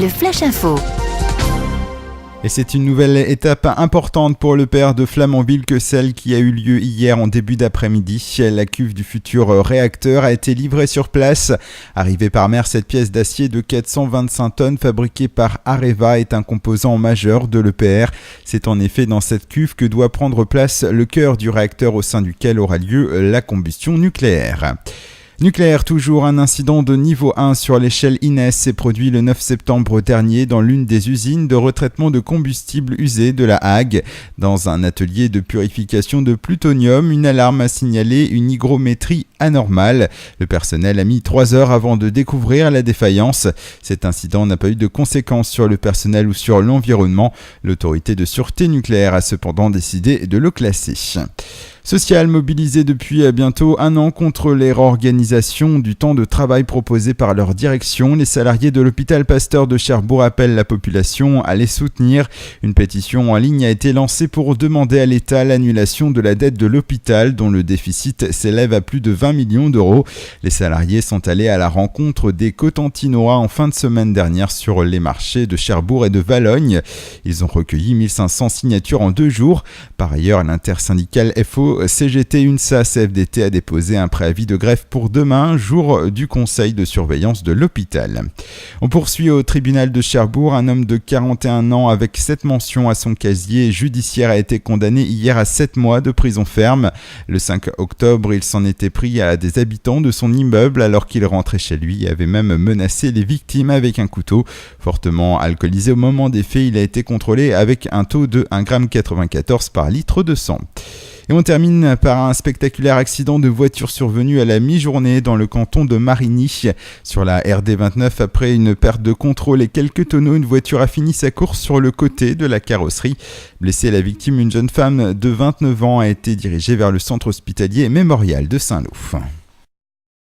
Le Flash Info. Et c'est une nouvelle étape importante pour le PR de Flamanville que celle qui a eu lieu hier en début d'après-midi. La cuve du futur réacteur a été livrée sur place. Arrivée par mer, cette pièce d'acier de 425 tonnes fabriquée par Areva est un composant majeur de l'EPR. C'est en effet dans cette cuve que doit prendre place le cœur du réacteur au sein duquel aura lieu la combustion nucléaire. Nucléaire toujours, un incident de niveau 1 sur l'échelle INES s'est produit le 9 septembre dernier dans l'une des usines de retraitement de combustible usé de La Hague. Dans un atelier de purification de plutonium, une alarme a signalé une hygrométrie anormale. Le personnel a mis 3 heures avant de découvrir la défaillance. Cet incident n'a pas eu de conséquences sur le personnel ou sur l'environnement. L'autorité de sûreté nucléaire a cependant décidé de le classer. Social mobilisé depuis bientôt 1 an contre les réorganisations du temps de travail proposé par leur direction. Les salariés de l'hôpital Pasteur de Cherbourg appellent la population à les soutenir. Une pétition en ligne a été lancée pour demander à l'État l'annulation de la dette de l'hôpital dont le déficit s'élève à plus de 20 millions d'euros. Les salariés sont allés à la rencontre des Cotentinois en fin de semaine dernière sur les marchés de Cherbourg et de Valognes. Ils ont recueilli 1500 signatures en 2 jours. Par ailleurs, l'intersyndicale FO CGT UNSA CFDT a déposé un préavis de grève pour demain, jour du conseil de surveillance de l'hôpital. On poursuit au tribunal de Cherbourg. Un homme de 41 ans avec 7 mentions à son casier judiciaire a été condamné hier à 7 mois de prison ferme. Le 5 octobre, il s'en était pris à des habitants de son immeuble alors qu'il rentrait chez lui et avait même menacé les victimes avec un couteau. Fortement alcoolisé au moment des faits, il a été contrôlé avec un taux de 1,94 g par litre de sang. Et on termine par un spectaculaire accident de voiture survenu à la mi-journée dans le canton de Marigny. Sur la RD 29, après une perte de contrôle et quelques tonneaux, une voiture a fini sa course sur le côté de la carrosserie. Blessée, la victime, une jeune femme de 29 ans, a été dirigée vers le centre hospitalier mémorial de Saint-Lô.